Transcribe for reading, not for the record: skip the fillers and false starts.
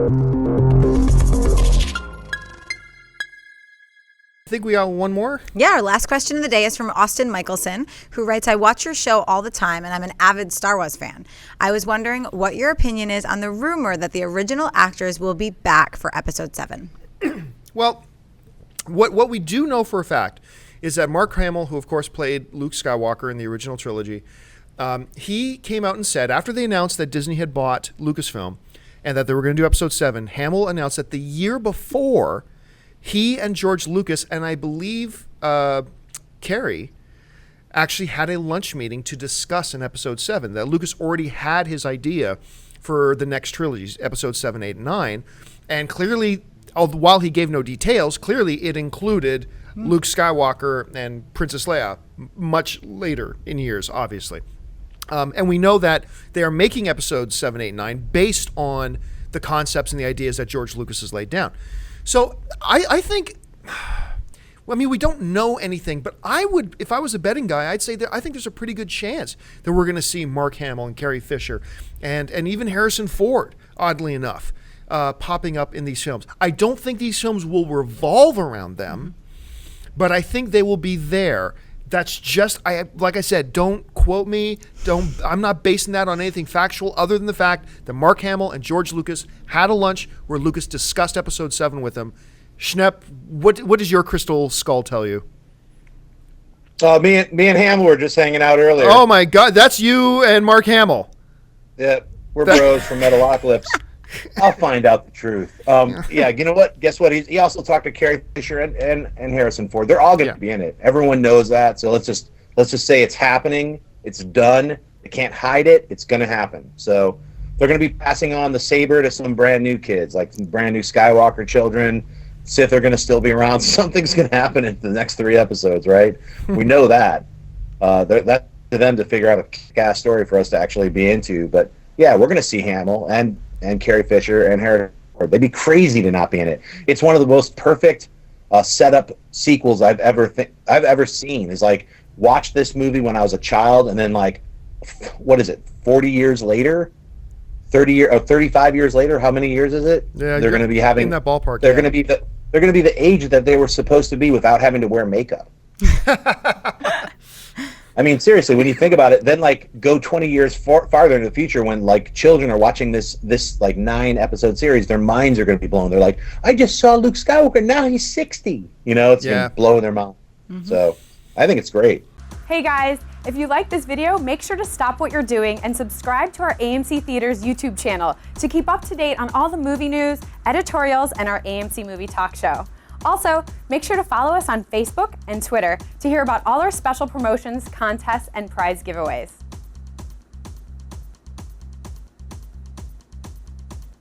I think we got one more. Yeah, our last question of the day is from Austin Michelson, who writes, I watch your show all the time, and I'm an avid Star Wars fan. I was wondering what your opinion is on the rumor that the original actors will be back for Episode 7. Well, what we do know for a fact is that Mark Hamill, who of course played Luke Skywalker in the original trilogy, he came out and said, after they announced that Disney had bought Lucasfilm and that they were going to do Episode 7, Hamill announced that the year before, he and George Lucas and I believe Carrie actually had a lunch meeting to discuss in Episode 7. That Lucas already had his idea for the next trilogies, Episode 7, 8, and 9. And clearly, while he gave no details, clearly it included Luke Skywalker and Princess Leia much later in years, obviously. And we know that they are making Episodes 7, 8, and 9 based on the concepts and the ideas that George Lucas has laid down. So I think, I mean, we don't know anything, but I would, if I was a betting guy, I'd say that I think there's a pretty good chance that we're going to see Mark Hamill and Carrie Fisher and even Harrison Ford, oddly enough, popping up in these films. I don't think these films will revolve around them, but I think they will be there. That's just, like I said, don't quote me. I'm not basing that on anything factual other than the fact that Mark Hamill and George Lucas had a lunch where Lucas discussed Episode 7 with him. Schnepp, what does your crystal skull tell you? Me and Hamill were just hanging out earlier. Oh my God, that's you and Mark Hamill. Yeah, we're bros from Metalocalypse. I'll find out the truth. Yeah, you know what? Guess what? He also talked to Carrie Fisher and Harrison Ford. They're all going to be in it. Everyone knows that. So let's just say it's happening. It's done. They can't hide it. It's going to happen. So they're going to be passing on the saber to some brand new kids, like some brand new Skywalker children. Sith are going to still be around. Something's going to happen in the next 3 episodes, right? We know that. That's to them to figure out a kick-ass story for us to actually be into. But yeah, we're going to see Hamill and Carrie Fisher and Harrison Ford. They'd be crazy to not be in it. It's one of the most perfect setup sequels I've ever seen. Is like, watch this movie when I was a child, and then like, what is it? 40 years later, 35 years later. How many years is it? Yeah, they're going to be having in that ballpark. They're going to be the age that they were supposed to be without having to wear makeup. I mean, seriously, when you think about it, then like go 20 years farther into the future when like children are watching this like 9-episode series, their minds are going to be blown. They're like, I just saw Luke Skywalker, now he's 60. You know, it's going to blow their mind. So I think it's great. Hey guys, if you like this video, make sure to stop what you're doing and subscribe to our AMC Theaters YouTube channel to keep up to date on all the movie news, editorials, and our AMC Movie Talk Show. Also, make sure to follow us on Facebook and Twitter to hear about all our special promotions, contests, and prize giveaways.